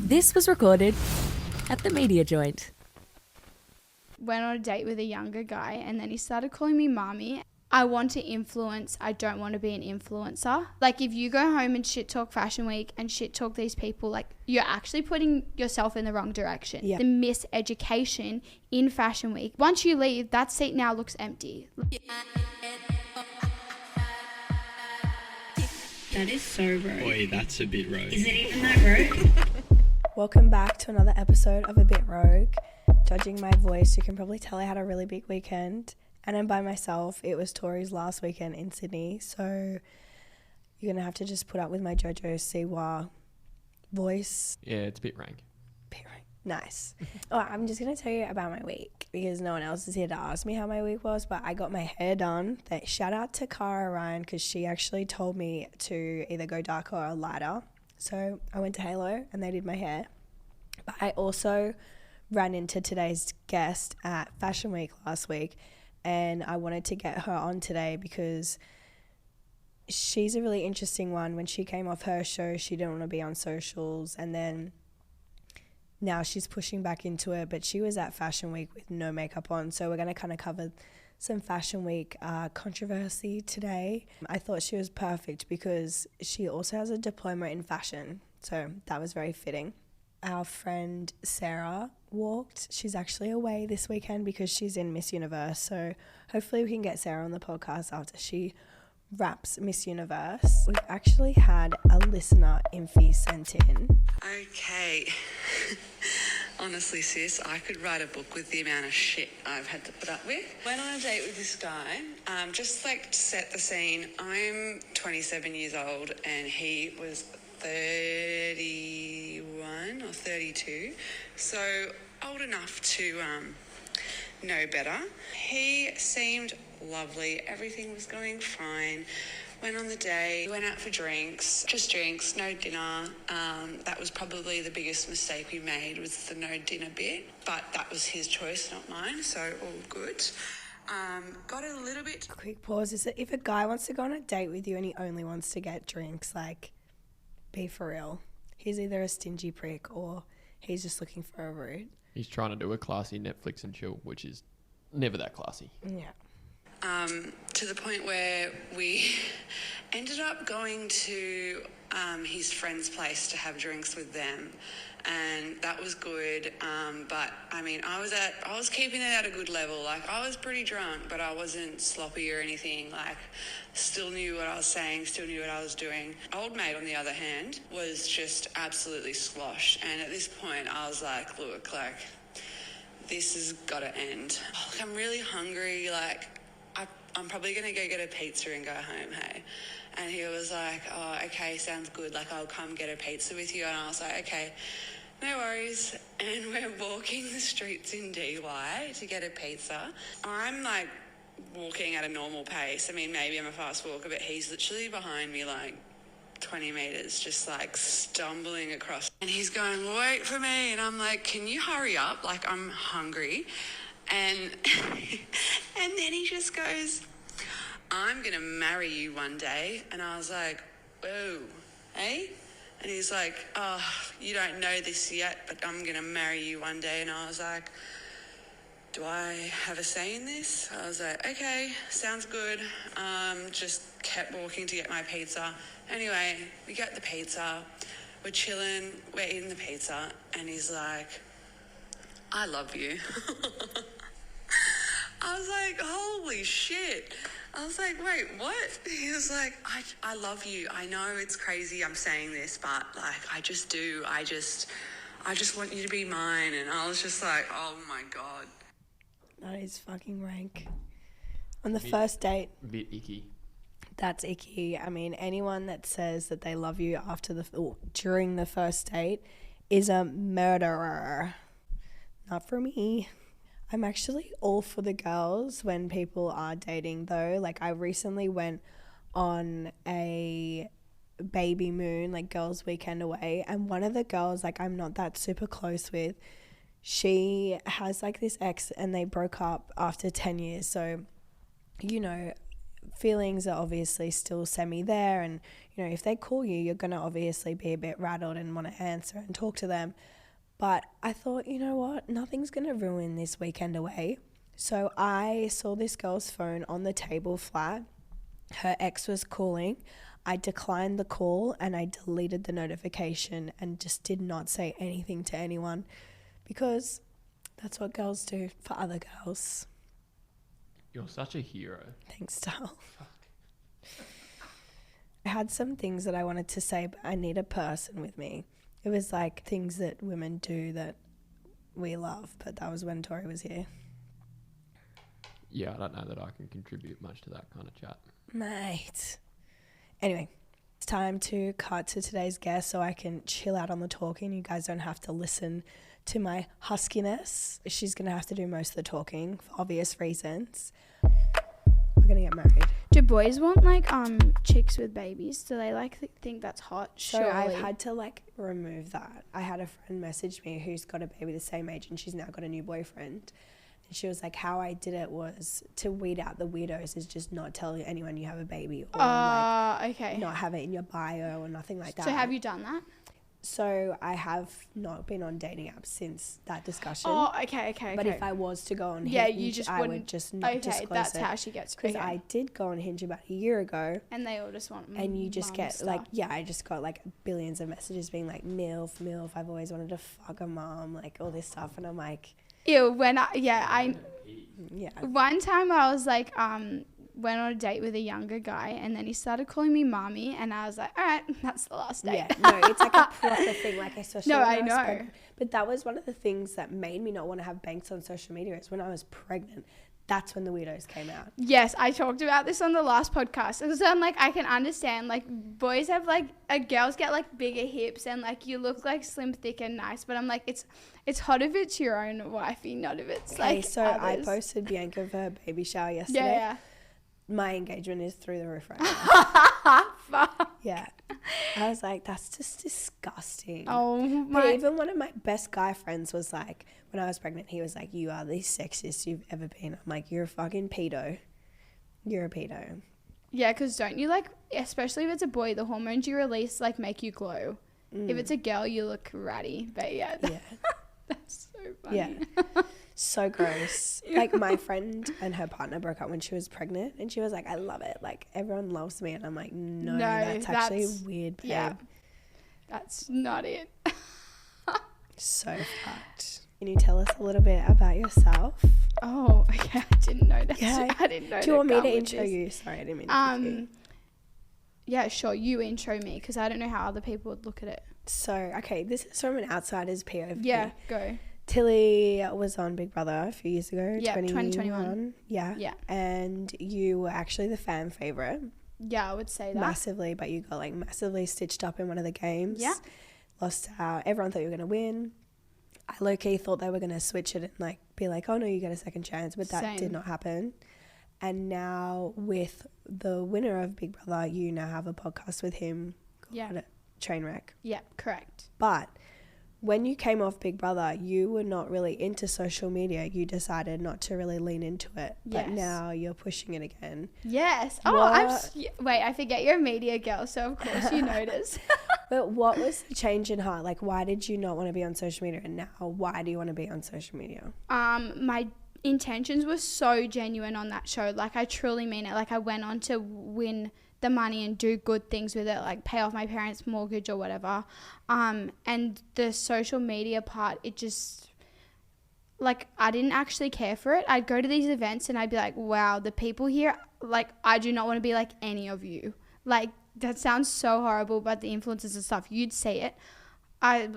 This was recorded at the media joint. Went on a date with a younger guy and then he started calling me mommy. I want to influence. I don't want to be an influencer. Like, if you go home and shit talk Fashion Week and shit talk these people, like, you're actually putting yourself in the wrong direction. Yeah. The miseducation in Fashion Week. Once you leave, that seat now looks empty. That is so rogue. Boy, that's a bit rogue. Is it even that rogue? Welcome back to another episode of A Bit Rogue. Judging my voice, you can probably tell I had a really big weekend. And I'm by myself. It was Tori's last weekend in Sydney. So you're going to have to just put up with my JoJo Siwa voice. Yeah, it's a bit rank. Nice. I'm just going to tell you about my week because no one else is here to ask me how my week was, but I got my hair done. Shout out to Cara Ryan because she actually told me to either go darker or lighter. So I went to Halo and they did my hair. But I also ran into today's guest at Fashion Week last week and I wanted to get her on today because she's a really interesting one. When she came off her show, she didn't want to be on socials, and then now she's pushing back into it, but she was at Fashion Week with no makeup on. So we're going to kind of cover some Fashion Week controversy today. I thought she was perfect because she also has a diploma in fashion. So that was very fitting. Our friend Sarah walked. She's actually away this weekend because she's in Miss Universe. So hopefully we can get Sarah on the podcast after she wraps Miss Universe. We've actually had a listener Infi sent in. Okay. Honestly, sis, I could write a book with the amount of shit I've had to put up with. Went on a date with this guy. Just like to set the scene, I'm 27 years old and he was 31 or 32. So old enough to know better. He seemed lovely. Everything was going fine. Went on the day, went out for drinks, just drinks, no dinner. That was probably the biggest mistake we made, was the no dinner bit. But that was his choice, not mine, so all good. Got a little bit... Quick pause. Is that if a guy wants to go on a date with you and he only wants to get drinks, like, be for real. He's either a stingy prick or he's just looking for a route. He's trying to do a classy Netflix and chill, which is never that classy. Yeah. To the point where we ended up going to his friend's place to have drinks with them, and that was good. But I mean, I was keeping it at a good level. Like, I was pretty drunk, but I wasn't sloppy or anything. Like, still knew what I was saying, still knew what I was doing. Old mate, on the other hand, was just absolutely sloshed. And at this point, I was like, look, like, this has got to end. Like, I'm really hungry. Like, I'm probably going to go get a pizza and go home, hey? And he was like, oh, okay, sounds good. Like, I'll come get a pizza with you. And I was like, okay, no worries. And we're walking the streets in DY to get a pizza. I'm, like, walking at a normal pace. I mean, maybe I'm a fast walker, but he's literally behind me, like, 20 metres, just, like, stumbling across. And he's going, wait for me. And I'm like, can you hurry up? Like, I'm hungry. And and then he just goes, I'm going to marry you one day. And I was like, whoa, eh? And he's like, oh, you don't know this yet, but I'm going to marry you one day. And I was like, do I have a say in this? I was like, okay, sounds good. Just kept walking to get my pizza. Anyway, we get the pizza. We're chilling. We're eating the pizza. And he's like, I love you. I was like, holy shit. I was like, wait, what? He was like, I love you. I know it's crazy I'm saying this, but, like, I just do. I just want you to be mine. And I was just like, oh, my God. That is fucking rank. On the first date, A bit icky. that's icky. I mean, anyone that says that they love you during the first date is a murderer. Not for me. I'm actually all for the girls when people are dating, though. Like, I recently went on a baby moon, like, girls' weekend away, and one of the girls, like, I'm not that super close with, she has, like, this ex and they broke up after 10 years. So, you know, feelings are obviously still semi there, and you know, if they call you, you're gonna obviously be a bit rattled and want to answer and talk to them. But I thought, you know what, nothing's gonna ruin this weekend away. So I saw this girl's phone on the table flat. Her ex was calling. I declined the call and I deleted the notification and just did not say anything to anyone, because that's what girls do for other girls. You're such a hero. Thanks, Tal. I had some things that I wanted to say, but I need a person with me. It was like things that women do that we love, but that was when Tori was here. Yeah, I don't know that I can contribute much to that kind of chat. Mate. Anyway, it's time to cut to today's guest so I can chill out on the talking. You guys don't have to listen to my huskiness. She's going to have to do most of the talking for obvious reasons. We're going to get married. Do boys want like chicks with babies? Do they like think that's hot? So Surely. I've had to like remove that. I had a friend message me who's got a baby the same age and she's now got a new boyfriend. And she was like, how I did it was to weed out the weirdos is just not tell anyone you have a baby, or okay. not have it in your bio or nothing like that. So have you done that? So I have not been on dating apps since that discussion. Oh, okay. But if I was to go on Hinge, you just I wouldn't. would just not disclose it. That's how she gets. Because Okay. I did go on Hinge about a year ago. And they all just want. And you just mum get stuff. like, I just got like billions of messages being like, MILF, I've always wanted to fuck a mom, like all this stuff. And I'm like, Ew. One time I was like, went on a date with a younger guy, and then he started calling me mommy, and I was like, all right, that's the last date. Yeah, no, it's like a proper thing, like especially No, when I was know. pregnant. But that was one of the things that made me not want to have banks on social media, is when I was pregnant. That's when the weirdos came out. Yes, I talked about this on the last podcast. So I'm like, I can understand, like, boys have like, girls get like bigger hips and like you look like slim, thick and nice, but I'm like, it's hot if it's your own wifey, not if it's like so others. I posted Bianca for her baby shower yesterday. Yeah. My engagement is through the roof right now. Fuck. Yeah. I was like, that's just disgusting. Oh But my. even one of my best guy friends was like, when I was pregnant, he was like, you are the sexiest you've ever been. I'm like, you're a fucking pedo. You're a pedo. Yeah, because don't you like, especially if it's a boy, the hormones you release like make you glow. If it's a girl, you look ratty. But yeah. That's so funny. Yeah. So gross. Like my friend and her partner broke up when she was pregnant, and she was like, I love it. Like everyone loves me. And I'm like, no, that's actually weird, babe. Yeah. That's not it. So fucked. Can you tell us a little bit about yourself? Oh, okay. I didn't know that. Yeah. I didn't know. Do you want me to come with intro this. you? Sorry, I didn't mean to pick you. Yeah, sure. You intro me, because I don't know how other people would look at it. So, okay, this is from an outsider's POV. Yeah, go. Tilly was on Big Brother a few years ago. Yeah, 2021. Yeah. Yeah. And you were actually the fan favourite. Yeah, I would say that. Massively, but you got like massively stitched up in one of the games. Yeah. Lost out. Everyone thought you were going to win. I low-key thought they were going to switch it and like be like, oh no, you get a second chance, but that did not happen. And now with the winner of Big Brother, you now have a podcast with him called Trainwreck. Yeah, correct. But when you came off Big Brother, you were not really into social media. You decided not to really lean into it. But Yes. now you're pushing it again. Yes. Oh, wait, I forget you're a media girl, so of course you notice. But what was the change in heart? Like, why did you not want to be on social media? And now, why do you want to be on social media? My intentions were so genuine on that show. Like, I truly mean it. Like, I went on to win the money and do good things with it, like pay off my parents' mortgage or whatever. And the social media part, it just, like, I didn't actually care for it. I'd go to these events and I'd be like, wow, the people here, like, I do not want to be like any of you. Like, that sounds so horrible, but the influencers and stuff, you'd see it. I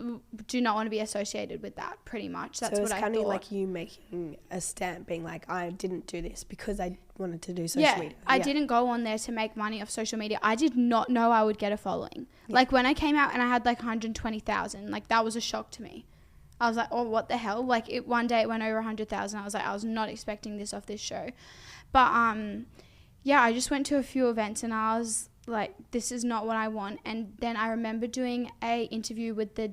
do not want to be associated with that, pretty much. That's what I thought. So it's kind of like you making a stamp, being like, I didn't do this because I wanted to do social media. I didn't go on there to make money off social media. I did not know I would get a following. Yeah. Like, when I came out and I had like 120,000, like, that was a shock to me. I was like, oh, what the hell? Like, one day it went over 100,000. I was like, I was not expecting this off this show. But, yeah, I just went to a few events and I was like, this is not what I want. And then I remember doing a interview with the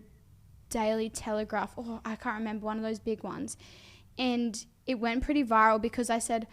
Daily Telegraph. Oh, I can't remember, one of those big ones. And it went pretty viral because I said,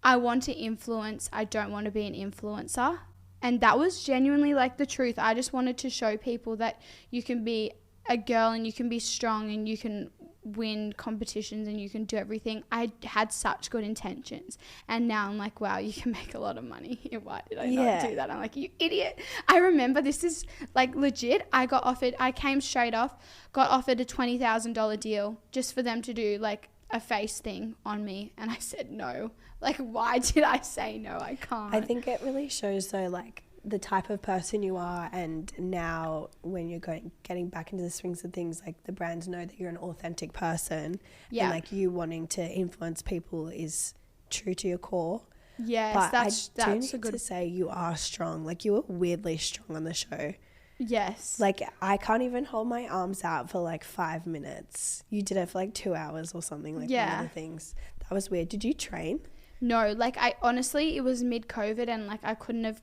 I want to influence. I don't want to be an influencer. And that was genuinely like the truth. I just wanted to show people that you can be a girl and you can be strong and you can win competitions and you can do everything. I had such good intentions, and now I'm like, wow, you can make a lot of money. Why did I not do that? I'm like, you idiot. I remember, this is like legit, I came straight off, got offered a $20,000 deal just for them to do like a face thing on me, and I said no. Like, why did I say no? I can't. I think it really shows though, like, the type of person you are, and now when you're getting back into the swings of things, like, the brands know that you're an authentic person, and like you wanting to influence people is true to your core. Yes, but that's a good to say you are strong. Like, you were weirdly strong on the show. Yes. Like, I can't even hold my arms out for like 5 minutes. You did it for like 2 hours or something. Like, one of the things that was weird. Did you train? No, like, I honestly, it was mid-COVID and like I couldn't have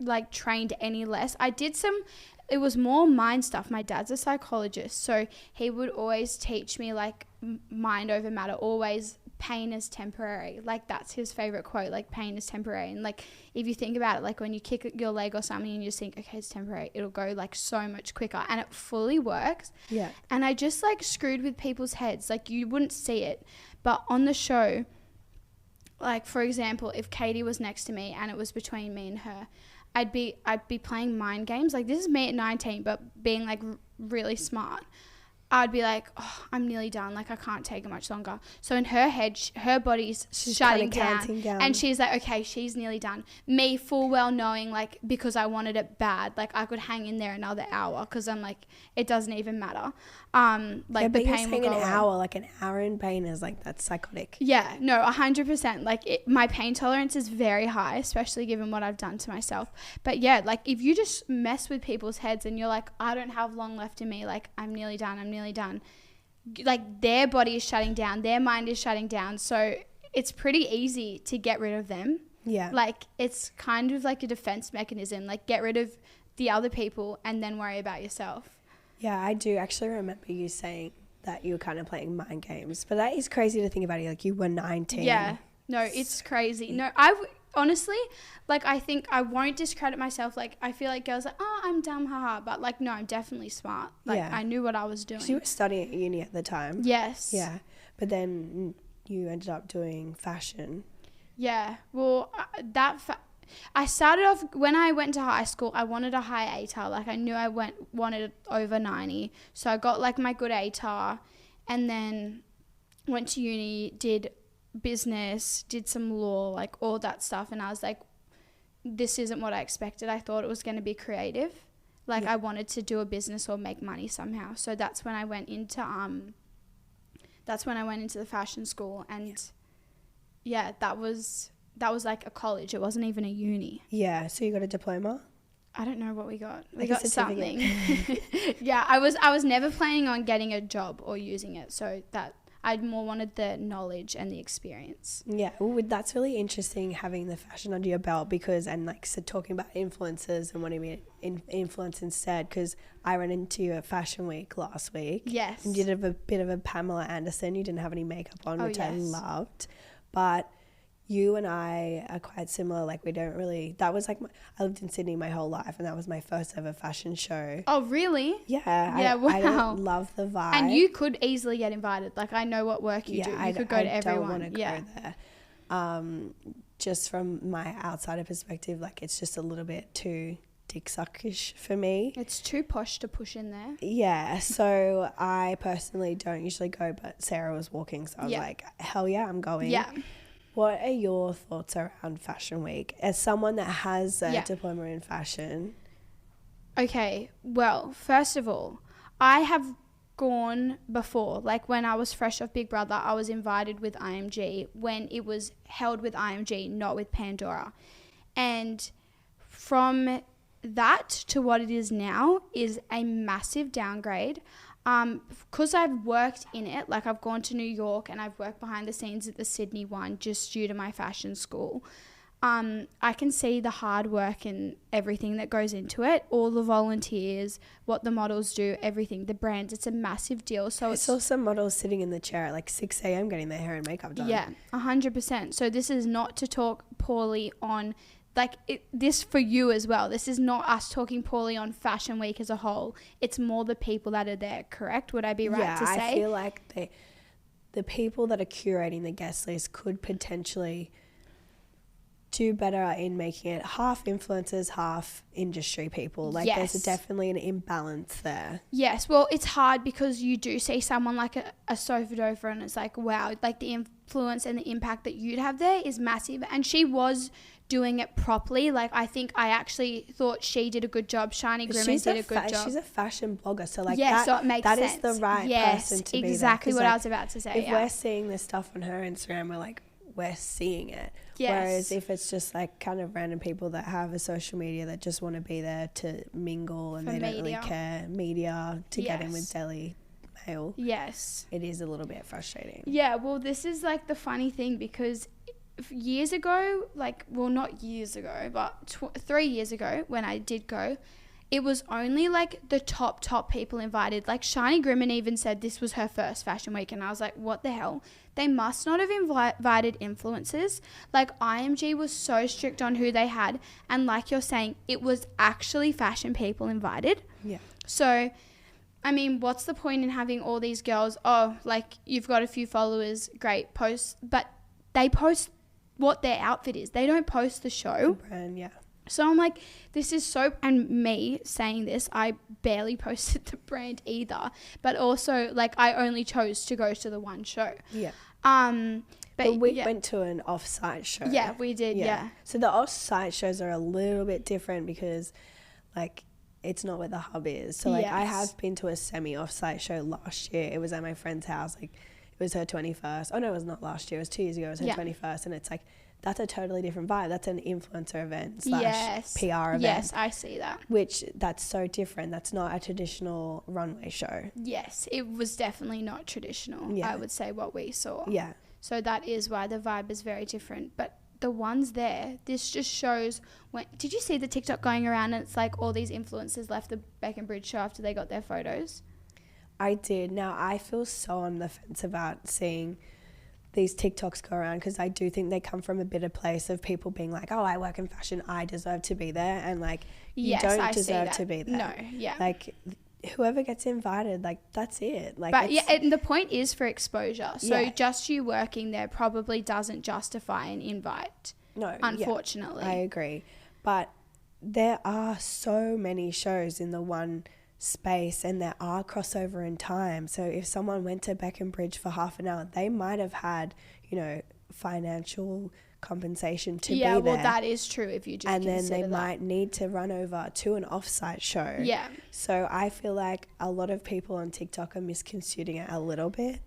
like trained any less. I did it was more mind stuff. My dad's a psychologist, so he would always teach me like mind over matter, always pain is temporary. Like, that's his favorite quote, like, pain is temporary. And like, if you think about it, like when you kick your leg or something and you just think, okay, it's temporary, it'll go like so much quicker, and it fully works. Yeah. And I just like screwed with people's heads. Like, you wouldn't see it, but on the show, like, for example, if Katie was next to me and it was between me and her, I'd be playing mind games. Like, this is me at 19, but being like really smart. I'd be like, oh, I'm nearly done. Like, I can't take it much longer. So in her head, her body's shutting down. And she's like, okay, she's nearly done. Me full well knowing, like, because I wanted it bad, like, I could hang in there another hour because I'm like, it doesn't even matter. Like, the pain will go away. An hour, like an hour in pain is like, that's psychotic. Yeah, no, 100%. Like, my pain tolerance is very high, especially given what I've done to myself. But yeah, like, if you just mess with people's heads and you're like, I don't have long left in me, like, I'm nearly done. Like, their body is shutting down, their mind is shutting down. So it's pretty easy to get rid of them. Yeah. Like, it's kind of like a defense mechanism. Like, get rid of the other people and then worry about yourself. Yeah, I do actually remember you saying that you were kind of playing mind games, but that is crazy to think about it. Like, you were 19. Yeah, no, it's crazy. No, honestly, like, I think I won't discredit myself. Like, I feel like girls are like, oh, I'm dumb, haha. But like, no, I'm definitely smart. Like, I knew what I was doing. So you were studying at uni at the time. Yes. Yeah, but then you ended up doing fashion. Yeah, well, I started off, when I went to high school, I wanted a high ATAR. Like, I knew I wanted over 90. So I got like my good ATAR, and then went to uni, did business, did some law, like all that stuff. And I was like, this isn't what I expected. I thought it was going to be creative. Like, I wanted to do a business or make money somehow. So that's when I went into the fashion school. And that was like a college. It wasn't even a uni. Yeah, so you got a diploma? I don't know what we got. We like got something. Yeah, I was never planning on getting a job or using it. So that I more wanted the knowledge and the experience. Yeah, well, that's really interesting having the fashion under your belt, because, and like, so talking about influencers and wanting me to influence instead, because I ran into you at Fashion Week last week. Yes. And you did a bit of a Pamela Anderson. You didn't have any makeup on, which I loved. But you and I are quite similar. Like, we don't really, that was like, I lived in Sydney my whole life, and that was my first ever fashion show. Oh, really? Yeah. Wow. I don't love the vibe. And you could easily get invited. Like, I know what work you do. You could go to everyone. I don't want to go there. Just from my outsider perspective, like, it's just a little bit too dick suckish for me. It's too posh to push in there. Yeah, so I personally don't usually go, but Sarah was walking, so I was like, hell yeah, I'm going. Yeah. What are your thoughts around Fashion Week as someone that has a diploma in fashion? Okay, well, first of all, I have gone before. Like, when I was fresh off Big Brother, I was invited with IMG when it was held with IMG, not with Pandora. And from that to what it is now is a massive downgrade. Because I've worked in it, like, I've gone to New York and I've worked behind the scenes at the Sydney one just due to my fashion school. I can see the hard work and everything that goes into it, all the volunteers, what the models do, everything, the brands. It's a massive deal. So I saw some models sitting in the chair at like 6 a.m. getting their hair and makeup done. Yeah, 100%. So this is not to talk poorly on this for you as well. This is not us talking poorly on Fashion Week as a whole. It's more the people that are there, correct? Would I be right to say? Yeah, I feel like the people that are curating the guest list could potentially do better in making it half influencers, half industry people. Like there's definitely an imbalance there. Yes, well, it's hard because you do see someone like a Sofa Dover and it's like, wow, like the influence and the impact that you'd have there is massive. And she was doing it properly. Like I actually thought she did a good job. Shiny Grimmer did a good job. She's a fashion blogger, so like so it makes that sense. is the right person to be there. Exactly what I was about to say. If we're seeing this stuff on her Instagram, we're seeing it. Yes. Whereas if it's just like kind of random people that have a social media that just want to be there to mingle and they don't really care, media to get in with Daily Mail. Yes. It is a little bit frustrating. Yeah, well, this is like the funny thing because years ago, not years ago, but 3 years ago when I did go, it was only like the top people invited. Like Shiny Grimman even said this was her first Fashion Week, and I was like, what the hell? They must not have invited influencers. Like IMG was so strict on who they had, and like you're saying, it was actually fashion people invited. Yeah. So, I mean, what's the point in having all these girls? Oh, like you've got a few followers, great, post, but they post what their outfit is. They don't post the show. The brand, yeah. So I'm like, this is so, and me saying this, I barely posted the brand either, but also like I only chose to go to the one show. Yeah. But we went to an off-site show. Yeah, we did, yeah. So the off-site shows are a little bit different because like it's not where the hub is. So like I have been to a semi-off-site show last year. It was at my friend's house. Like it was her 21st. Oh no, it was not last year. It was 2 years ago. It was her 21st. And it's like, that's a totally different vibe. That's an influencer event / PR event. Yes, I see that. Which that's so different. That's not a traditional runway show. Yes, it was definitely not traditional, I would say, what we saw. Yeah. So that is why the vibe is very different. But the ones there, this just shows when... Did you see the TikTok going around and it's like all these influencers left the Beck & Bridge show after they got their photos? I did. Now, I feel so on the fence about seeing these TikToks go around because I do think they come from a bitter place of people being like, oh, I work in fashion, I deserve to be there. And like, you don't deserve to be there. No, yeah. Like, whoever gets invited, like, that's it. Like, but yeah, and the point is for exposure. So just you working there probably doesn't justify an invite. No, unfortunately. I agree. But there are so many shows in the one space and there are crossover in time. So if someone went to Beck & Bridge for half an hour, they might have had, financial compensation to be there. Yeah, well, that is true if you do and consider then they that. might need to run over to an off-site show. Yeah. So I feel like a lot of people on TikTok are misconstruing it a little bit.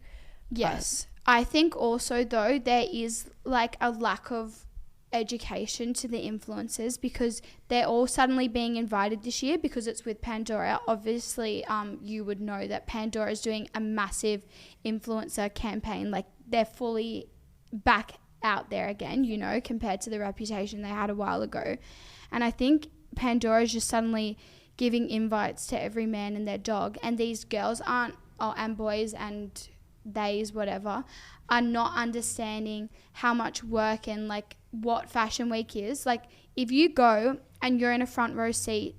Yes. I think also, though, there is like a lack of education to the influencers because they're all suddenly being invited this year because it's with Pandora. Obviously, you would know that Pandora is doing a massive influencer campaign. Like, they're fully back out there again, compared to the reputation they had a while ago. And I think Pandora is just suddenly giving invites to every man and their dog, and these girls and boys and theys, whatever, are not understanding how much work and like what Fashion Week is. Like, if you go and you're in a front row seat,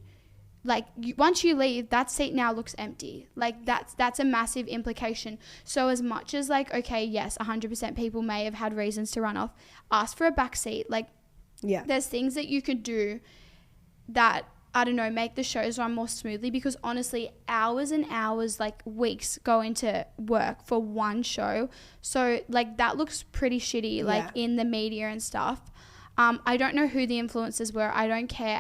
like once you leave, that seat now looks empty. Like that's a massive implication. So as much as like, okay, yes, 100% people may have had reasons to run off, ask for a back seat. Like, there's things that you could do that, I don't know, make the shows run more smoothly, because honestly, hours and hours, like weeks go into work for one show. So like that looks pretty shitty, like in the media and stuff. I don't know who the influencers were. I don't care.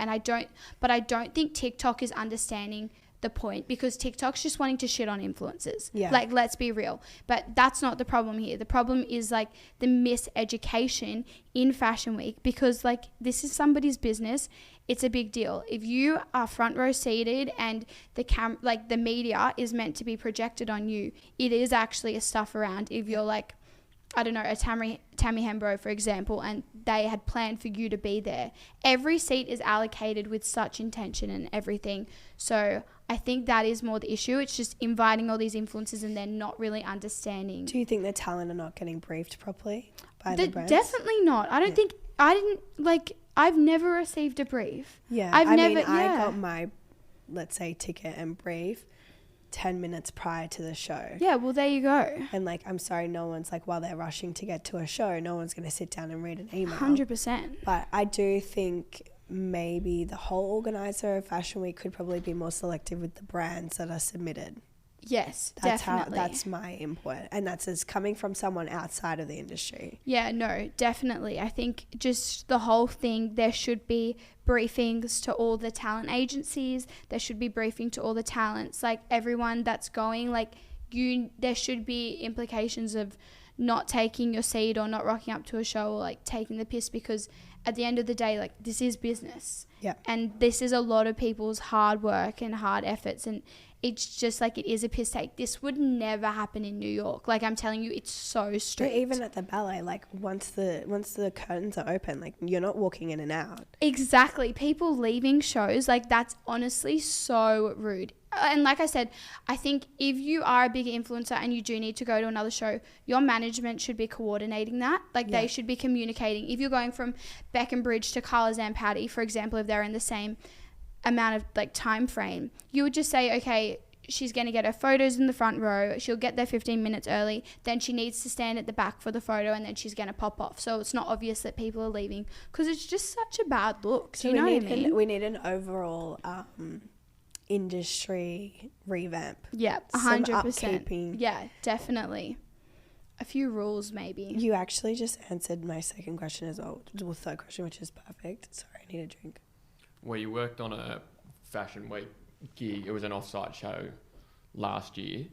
But I don't think TikTok is understanding the point, because TikTok's just wanting to shit on influencers. Yeah. Like, let's be real. But that's not the problem here. The problem is like the miseducation in Fashion Week, because like this is somebody's business. It's a big deal. If you are front row seated and the media is meant to be projected on you, it is actually a stuff around if you're like I don't know, a Tammy Hembro, for example, and they had planned for you to be there. Every seat is allocated with such intention and everything. So I think that is more the issue. It's just inviting all these influencers and they're not really understanding. Do you think the talent are not getting briefed properly by the brands? Definitely not. I don't think, I've never received a brief. Yeah, I got my, let's say, ticket and brief 10 minutes prior to the show. Yeah, well, there you go. And like, I'm sorry, no one's like, while they're rushing to get to a show, no one's going to sit down and read an email. 100%. But I do think maybe the whole organizer of Fashion Week could probably be more selective with the brands that are submitted. Yes, Definitely. That's my input. And that's as coming from someone outside of the industry. Yeah, no, definitely. I think just the whole thing, there should be briefings to all the talent agencies. There should be briefing to all the talents, like everyone that's going, there should be implications of not taking your seat or not rocking up to a show or like taking the piss, because at the end of the day, like, this is business. Yeah. And this is a lot of people's hard work and hard efforts, and it's just like, it is a piss take. This would never happen in New York. Like, I'm telling you, it's so strict. But even at the ballet, like, once the curtains are open, like, you're not walking in and out. Exactly. People leaving shows, like, that's honestly so rude. And like I said, I think if you are a big influencer and you do need to go to another show, your management should be coordinating that. Like, they should be communicating. If you're going from Beckenbridge to Carla Zampatti, for example, if they're in the same amount of like time frame, you would just say, okay, she's going to get her photos in the front row, she'll get there 15 minutes early, then she needs to stand at the back for the photo, and then she's going to pop off, so it's not obvious that people are leaving, because it's just such a bad look. Do you know what I mean? We need an overall industry revamp. Yeah, 100%. 100%. Yeah, definitely. A few rules maybe. You actually just answered my second question as well, the third question, which is perfect. Sorry, I need a drink. Well, you worked on a Fashion Week gig. It was an off-site show last year,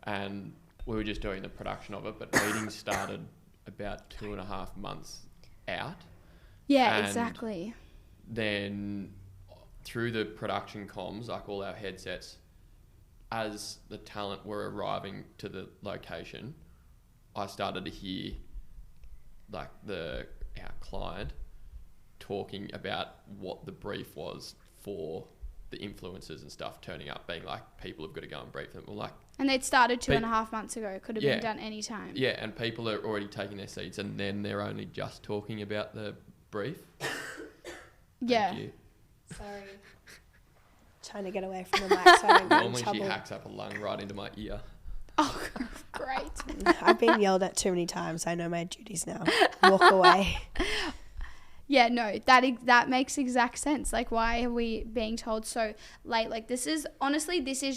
and we were just doing the production of it, but meetings started about 2.5 months out. Yeah, and exactly. Then through the production comms, like all our headsets, as the talent were arriving to the location, I started to hear like our client talking about what the brief was for the influencers and stuff turning up, being like, people have got to go and brief them. Well, like, and they'd started 2.5 months ago. Could have been done any time. Yeah, and people are already taking their seats, and then they're only just talking about the brief. Yeah. Thank you. Sorry. Trying to get away from the mic so I don't get in Normally trouble. she hacks up a lung right into my ear. Oh, great. I've been yelled at too many times. I know my duties now. Walk away. Yeah, no, that makes exact sense. Like, why are we being told so late? Like, this is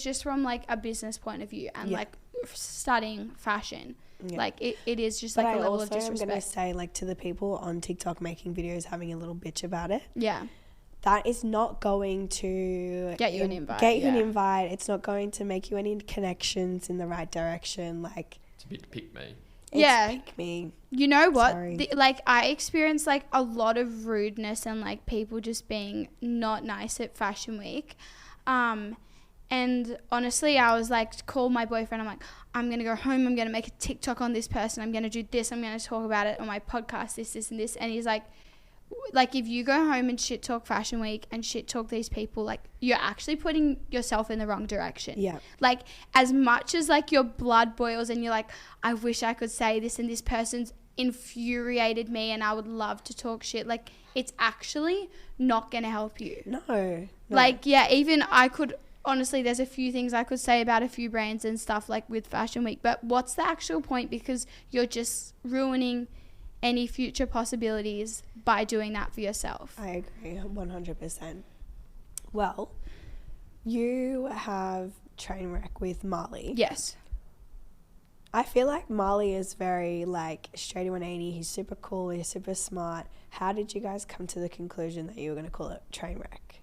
just from like a business point of view, and like studying fashion. Yeah. Like, it is just like a level of disrespect. I'm going to say, like, to the people on TikTok making videos having a little bitch about it. Yeah. That is not going to get you an invite. An invite. It's not going to make you any connections in the right direction. Like, it's a bit pick me. Pick me. You know what? Like, I experienced like a lot of rudeness and like people just being not nice at Fashion Week. And honestly, I was like, call my boyfriend. I'm like, I'm going to go home. I'm going to make a TikTok on this person. I'm going to do this. I'm going to talk about it on my podcast, this, and this. And he's like, if you go home and shit talk Fashion Week and shit talk these people, like, you're actually putting yourself in the wrong direction. Yeah. Like, as much as like your blood boils and you're like, I wish I could say this and this person's infuriated me and I would love to talk shit, like, it's actually not going to help you. No. Like, yeah, even I could, honestly, there's a few things I could say about a few brands and stuff like with Fashion Week, but what's the actual point? Because you're just ruining any future possibilities by doing that for yourself. I agree 100%. Well, you have Trainwreck with Marley. Yes. I feel like Marley is very like straight 180. He's super cool. He's super smart. How did you guys come to the conclusion that you were going to call it Trainwreck?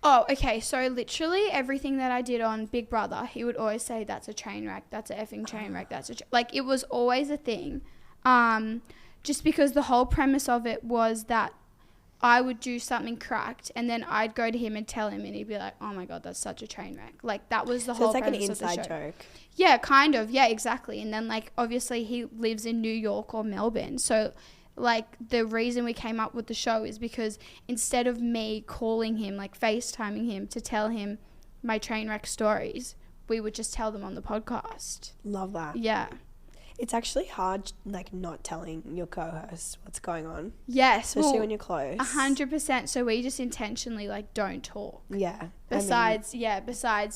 Oh, okay. So literally everything that I did on Big Brother, he would always say, that's a train wreck. That's a effing train wreck. Like, it was always a thing. Just because the whole premise of it was that I would do something cracked, and then I'd go to him and tell him, and he'd be like, "Oh my God, that's such a train wreck." Like, that was the So whole it's like an premise of the inside show. joke. Yeah, kind of. Yeah, exactly. And then, like, obviously he lives in New York or Melbourne. So, like, the reason we came up with the show is because instead of me calling him, like, FaceTiming him to tell him my train wreck stories, we would just tell them on the podcast. Love that. Yeah. It's actually hard, like, not telling your co-host what's going on, Yes. especially well, when you're close. 100%. So we just intentionally, like, don't talk. Yeah. Besides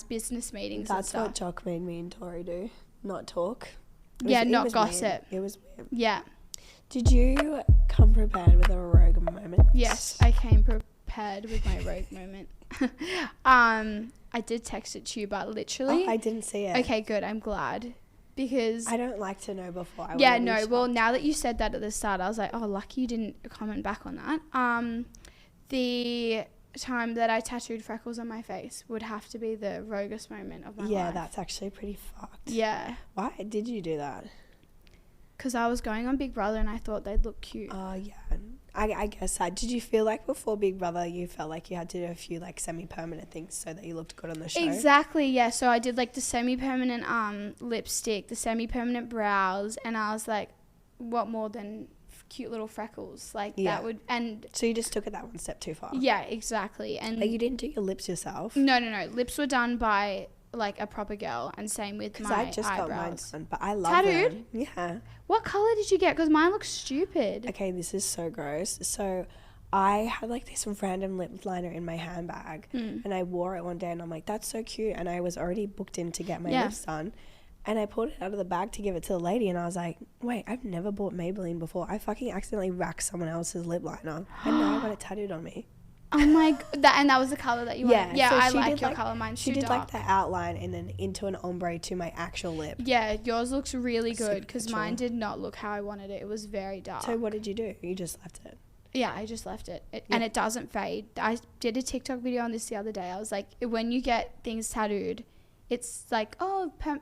business meetings and That's stuff. what Jock made me and Tori do. Not talk. It Yeah, it not weird. gossip. It was weird. Yeah. Did you come prepared with a rogue moment? Yes, I came prepared with my rogue moment. I did text it to you, but literally. Oh, I didn't see it. Okay, good. I'm glad. Because. I don't like to know before. Yeah, no. Well, now that you said that at the start, I was like, oh, lucky you didn't comment back on that. The time that I tattooed freckles on my face would have to be the roguest moment of my life. Yeah, that's actually pretty fucked. Yeah. Why did you do that? Because I was going on Big Brother and I thought they'd look cute. Oh, yeah. I guess that. Did you feel like before Big Brother you felt like you had to do a few like semi-permanent things so that you looked good on the show? Exactly, yeah. So I did like the semi-permanent lipstick, the semi-permanent brows, and I was like, what more than cute little freckles? Like that would, and so you just took it that one step too far. yeah, exactly. And Like you didn't do your lips yourself? No. Lips were done by like a proper girl, and same with my I just eyebrows. got mine done, but I love Tattooed? them. Yeah. What color did you get? Because mine looks stupid. Okay, this is so gross. So I had like this random lip liner in my handbag and I wore it one day and I'm like, that's so cute. And I was already booked in to get my lips done. And I pulled it out of the bag to give it to the lady and I was like, wait, I've never bought Maybelline before. I fucking accidentally racked someone else's lip liner and now I got it tattooed on me. Oh my god, and that was the color that you wanted. Yeah, so I she like did, your like- color. Mine's She too did dark. like the outline and then into an ombre to my actual lip. Yeah, yours looks really Super good because natural. mine did not look how I wanted it. It was very dark. So what did you do? You just left it? Yeah, I just left it. And it doesn't fade. I did a TikTok video on this the other day. I was like, when you get things tattooed, it's like,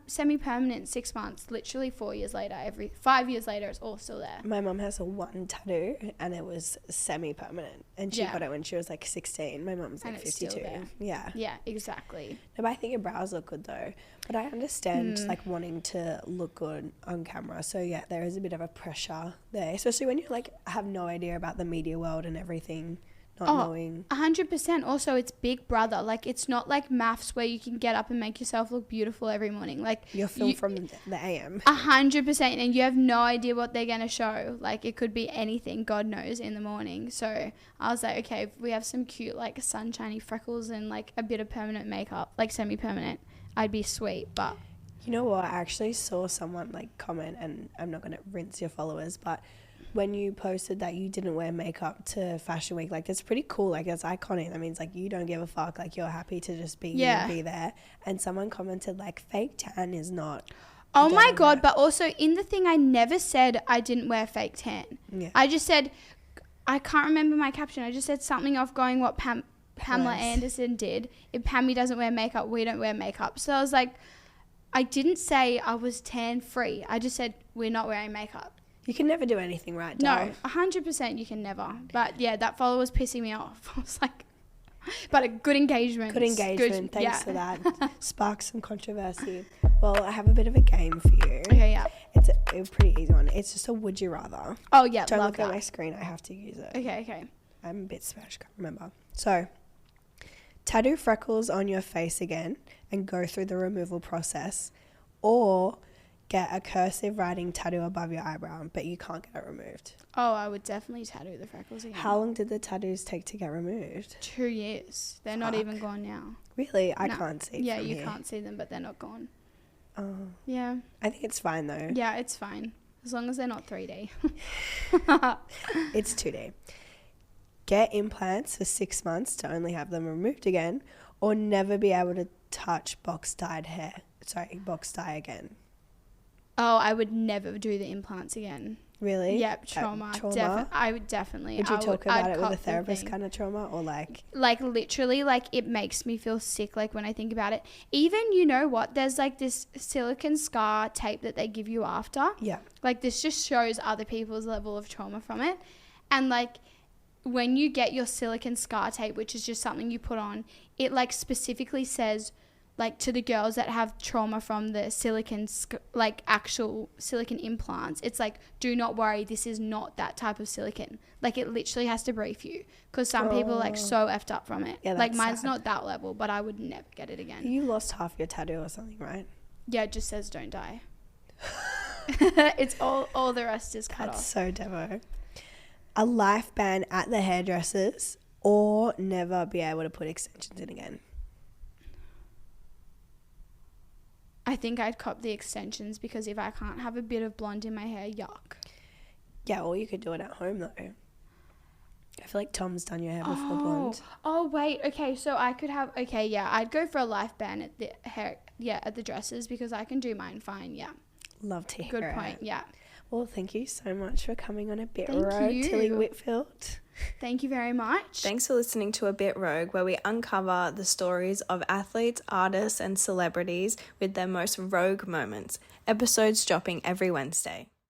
semi-permanent 6 months. Literally 4 years later, 5 years later, it's all still there. My mum has a one tattoo and it was semi-permanent and she Yeah. got it when she was like 16. My mum's like And it's still 52. there. Yeah. Yeah, exactly. No, but I think your brows look good though. But I understand like wanting to look good on camera. So yeah, there is a bit of a pressure there, especially when you like have no idea about the media world and everything, not knowing. 100%. Also, it's Big Brother. Like, it's not like maths where you can get up and make yourself look beautiful every morning. Like, You're filmed from the AM. 100%, and you have no idea what they're going to show. Like, it could be anything, God knows, in the morning. So I was like, okay, if we have some cute like sunshiny freckles and like a bit of permanent makeup, like semi-permanent, I'd be sweet. But You know what? I actually saw someone like comment, and I'm not going to rinse your followers, but when you posted that you didn't wear makeup to Fashion Week, like that's pretty cool. Like that's iconic. That means like you don't give a fuck. Like you're happy to just be you and be there. And someone commented like fake tan is not. oh my God, but also in the thing I never said I didn't wear fake tan. Yeah. I just said, I can't remember my caption. I just said something off going what Pamela Plus. Anderson did. If Pammy doesn't wear makeup, we don't wear makeup. So I was like, I didn't say I was tan free. I just said we're not wearing makeup. You can never do anything right, No, Dove. 100% you can never. But yeah, that follow was pissing me off. I was like, but a good engagement. Good engagement. Thanks yeah. for that. Spark some controversy. Well, I have a bit of a game for you. Okay, yeah. It's a pretty easy one. It's just a would you rather. Oh yeah, Don't love look that. at my screen. I have to use it. Okay. I'm a bit Spanish, can't remember. So, tattoo freckles on your face again and go through the removal process, or get a cursive writing tattoo above your eyebrow, but you can't get it removed. Oh, I would definitely tattoo the freckles again. How long did the tattoos take to get removed? 2 years. They're not even gone now. Really? I No. can't see. Yeah, from you here. can't see them, but they're not gone. Oh, Yeah. I think it's fine though. Yeah, it's fine. As long as they're not 3D. It's 2D. Get implants for 6 months to only have them removed again, or never be able to touch box dye again. Oh, I would never do the implants again. Really? Yep, trauma. I would definitely. Would you talk about I'd it with cut a the therapist thing. kind of trauma, or like? Like literally, like it makes me feel sick. Like when I think about it, even you know what? There's like this silicone scar tape that they give you after. Yeah. Like this just shows other people's level of trauma from it, and like when you get your silicone scar tape, which is just something you put on, it like specifically says, like, to the girls that have trauma from the silicone, like actual silicone implants, it's like, do not worry, this is not that type of silicone. Like, it literally has to brief you, because some people are like so effed up from it. Yeah, like, that's mine's sad. not that level, but I would never get it again. You lost half your tattoo or something, right? Yeah, it just says don't die. It's all the rest is cut That's off. so devo. A life ban at the hairdressers, or never be able to put extensions in again. I think I'd cop the extensions, because if I can't have a bit of blonde in my hair, yuck. Yeah, or you could do it at home though. I feel like Tom's done your hair before blonde. Oh, wait. Okay, so I could have... Okay, yeah, I'd go for a life ban at the hair... Yeah, at the dressers, because I can do mine fine, yeah. Love to hear Good it. point, yeah. Well, thank you so much for coming on A Bit Thank Rogue, you. Tilly Whitfeld. Thank you very much. Thanks for listening to A Bit Rogue, where we uncover the stories of athletes, artists, and celebrities with their most rogue moments. Episodes dropping every Wednesday.